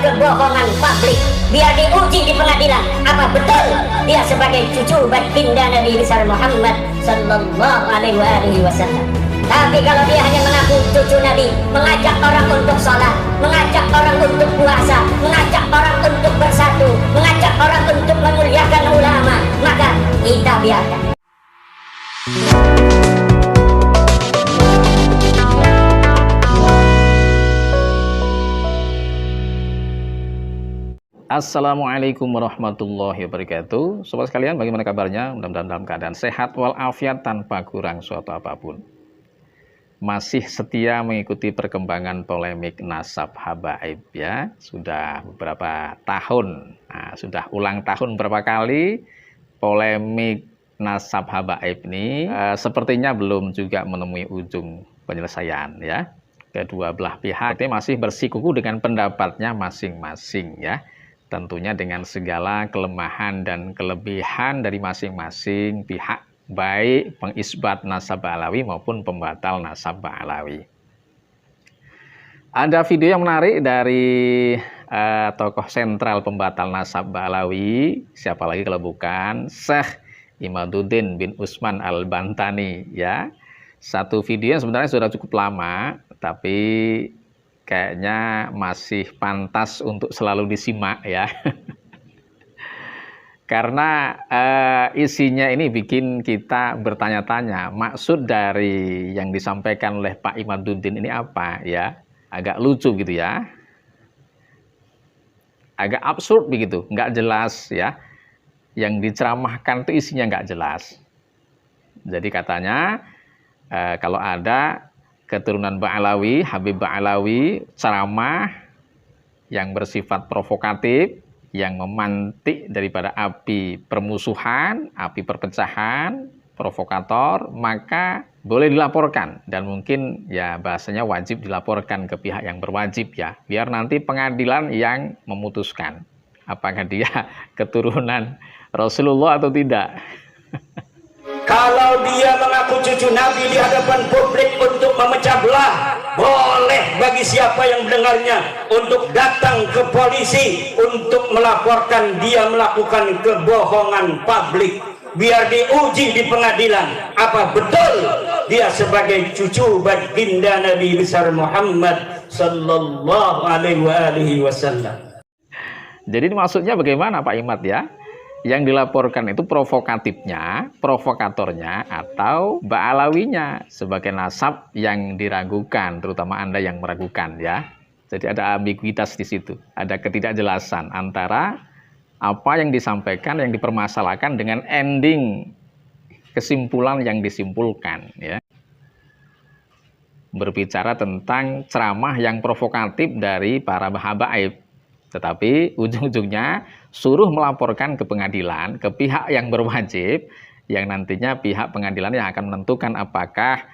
kebohongan publik, biar diuji di pengadilan apa betul dia sebagai cucu baginda Nabi besar Muhammad sallallahu alaihi wasallam. Tapi kalau dia hanya mengaku cucu Nabi, mengajak orang untuk sholat, mengajak orang untuk puasa, mengajak orang untuk bersatu, mengajak orang untuk memuliakan ulama, maka kita biarkan. Assalamualaikum warahmatullahi wabarakatuh. Sobat sekalian, bagaimana kabarnya? Mudah-mudahan dalam keadaan sehat walafiat tanpa kurang suatu apapun. Masih setia mengikuti perkembangan polemik nasab habaib ya. Sudah beberapa tahun, sudah ulang tahun berapa kali polemik nasab habaib ini sepertinya belum juga menemui ujung penyelesaian ya. Kedua belah pihak masih bersikukuh dengan pendapatnya masing-masing ya. Tentunya dengan segala kelemahan dan kelebihan dari masing-masing pihak, baik pengisbat nasab ba'alawi maupun pembatal nasab ba'alawi. Ada video yang menarik dari tokoh sentral pembatal nasab ba'alawi, siapa lagi kalau bukan Syekh Imaduddin bin Utsman Al-Bantani ya. Satu video yang sebenarnya sudah cukup lama, tapi kayaknya masih pantas untuk selalu disimak ya. Karena isinya ini bikin kita bertanya-tanya, maksud dari yang disampaikan oleh Pak Imaduddin ini apa ya? Agak lucu gitu ya. Agak absurd begitu, nggak jelas ya. Yang diceramahkan itu isinya nggak jelas. Jadi katanya kalau ada keturunan Ba'alawi, Habib Ba'alawi, ceramah yang bersifat provokatif, yang memantik daripada api permusuhan, api perpecahan, provokator, maka boleh dilaporkan. Dan mungkin ya bahasanya wajib dilaporkan ke pihak yang berwajib ya, biar nanti pengadilan yang memutuskan apakah dia keturunan Rasulullah atau tidak. Kalau dia mengaku cucu Nabi di hadapan publik untuk memecah belah, boleh bagi siapa yang mendengarnya untuk datang ke polisi untuk melaporkan dia melakukan kebohongan publik, biar diuji di pengadilan apa betul dia sebagai cucu baginda Nabi besar Muhammad sallallahu alaihi wasallam. Jadi ini maksudnya bagaimana Pak Imad ya? Yang dilaporkan itu provokatifnya, provokatornya, atau Ba'alawinya sebagai nasab yang diragukan, terutama Anda yang meragukan ya. Jadi ada ambiguitas di situ, ada ketidakjelasan antara apa yang disampaikan, yang dipermasalahkan dengan ending kesimpulan yang disimpulkan ya. Berbicara tentang ceramah yang provokatif dari para habaib. Tetapi ujung-ujungnya suruh melaporkan ke pengadilan, ke pihak yang berwajib, yang nantinya pihak pengadilan yang akan menentukan apakah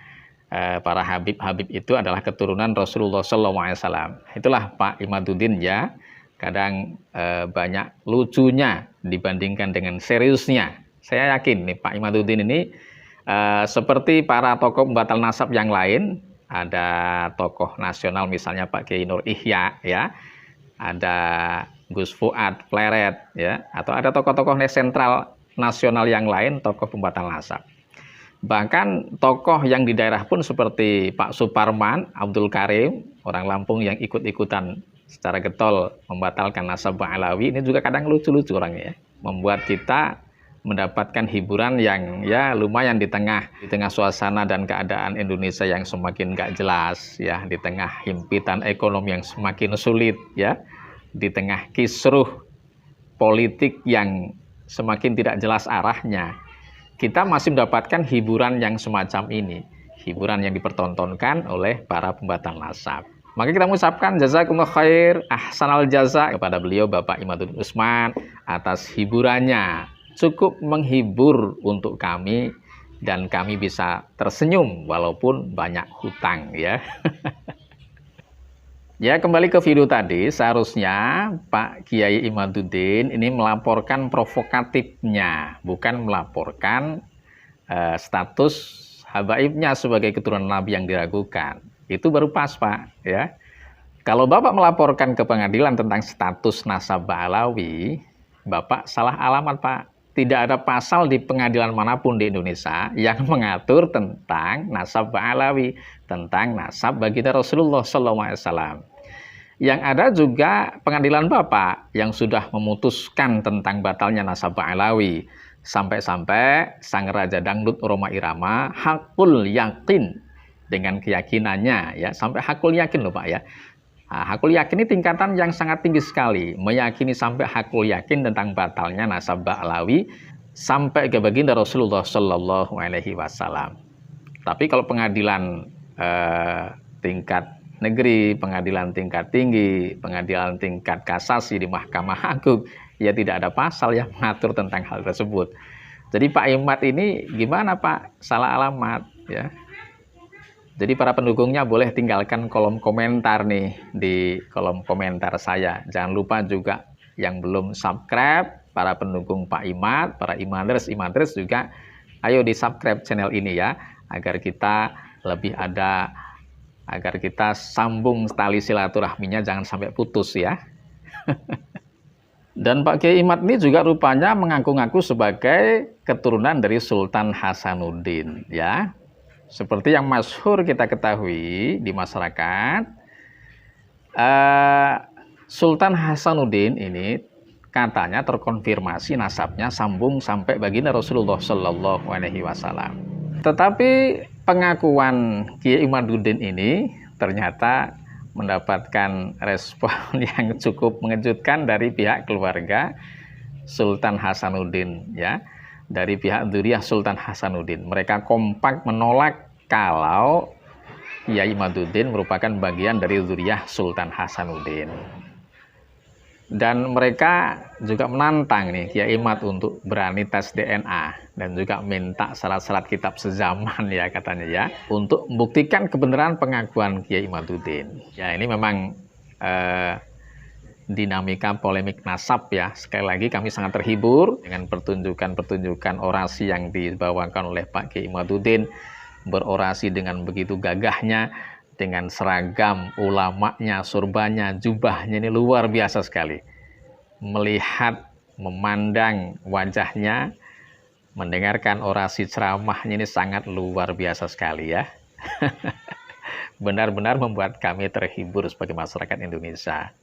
para habib-habib itu adalah keturunan Rasulullah SAW. Itulah Pak Imaduddin ya, kadang banyak lucunya dibandingkan dengan seriusnya. Saya yakin nih Pak Imaduddin ini seperti para tokoh pembatal nasab yang lain, ada tokoh nasional misalnya Pak Kiai Nur Ihya ya, ada Gus Fuad Pleret ya, atau ada tokoh-tokoh sentral nasional yang lain, tokoh pembatal nasab. Bahkan tokoh yang di daerah pun seperti Pak Suparman Abdul Karim, orang Lampung yang ikut-ikutan secara getol membatalkan nasab Ba'alawi, ini juga kadang lucu-lucu orangnya ya, membuat kita mendapatkan hiburan yang ya lumayan di tengah suasana dan keadaan Indonesia yang semakin gak jelas ya, di tengah himpitan ekonomi yang semakin sulit ya, di tengah kisruh politik yang semakin tidak jelas arahnya, kita masih mendapatkan hiburan yang semacam ini, hiburan yang dipertontonkan oleh para pembatal nasab. Maka kita mengucapkan jazakumullah khair, ahsanal jaza kepada beliau Bapak Imaduddin Utsman atas hiburannya. Cukup menghibur untuk kami dan kami bisa tersenyum walaupun banyak hutang ya. Ya, kembali ke video tadi, seharusnya Pak Kiai Imaduddin ini melaporkan provokatifnya, bukan melaporkan status habaibnya sebagai keturunan Nabi yang diragukan. Itu baru pas Pak ya. Kalau Bapak melaporkan ke pengadilan tentang status nasabah Alawi, Bapak salah alamat, Pak. Tidak ada pasal di pengadilan manapun di Indonesia yang mengatur tentang nasabah Alawi, tentang nasab baginda Rasulullah SAW. Yang ada juga pengadilan Bapak yang sudah memutuskan tentang batalnya nasabah Alawi. Sampai-sampai Sang Raja Dangdut Rhoma Irama hakul yakin dengan keyakinannya, ya, sampai hakul yakin loh Pak ya. Nah, hakul yakin ini tingkatan yang sangat tinggi sekali, meyakini sampai hakul yakin tentang batalnya nasabah Alawi sampai ke baginda Rasulullah Shallallahu Alaihi Wasallam. Tapi kalau pengadilan tingkat negeri, pengadilan tingkat tinggi, pengadilan tingkat kasasi di Mahkamah Agung, ya tidak ada pasal yang mengatur tentang hal tersebut. Jadi Pak Imad ini gimana Pak? Salah alamat, ya. Jadi para pendukungnya boleh tinggalkan kolom komentar nih di kolom komentar saya. Jangan lupa juga yang belum subscribe, para pendukung Pak Imad, para imaders juga, ayo di subscribe channel ini ya, agar kita lebih ada, agar kita sambung tali silaturahminya, jangan sampai putus ya. Dan Pak Kiai Imad ini juga rupanya mengaku-ngaku sebagai keturunan dari Sultan Hasanuddin ya. Seperti yang masyhur kita ketahui di masyarakat, Sultan Hasanuddin ini katanya terkonfirmasi nasabnya sambung sampai baginda Rasulullah Shallallahu Alaihi Wasallam. Tetapi pengakuan Kiai Imaduddin ini ternyata mendapatkan respon yang cukup mengejutkan dari pihak keluarga Sultan Hasanuddin ya. Dari pihak dzurriyyah Sultan Hasanuddin, mereka kompak menolak kalau Kiai Imaduddin merupakan bagian dari dzurriyyah Sultan Hasanuddin. Dan mereka juga menantang nih Kiai Imad untuk berani tes DNA dan juga minta syarat-syarat kitab sezaman ya katanya ya, untuk membuktikan kebenaran pengakuan Kiai Imaduddin. Ya ini memang dinamika polemik nasab ya. Sekali lagi kami sangat terhibur dengan pertunjukan orasi yang dibawakan oleh Pak Kiai Imaduddin, berorasi dengan begitu gagahnya, dengan seragam ulamanya, surbanya, jubahnya, ini luar biasa sekali. Melihat, memandang wajahnya, mendengarkan orasi ceramahnya ini sangat luar biasa sekali ya. Benar-benar membuat kami terhibur sebagai masyarakat Indonesia.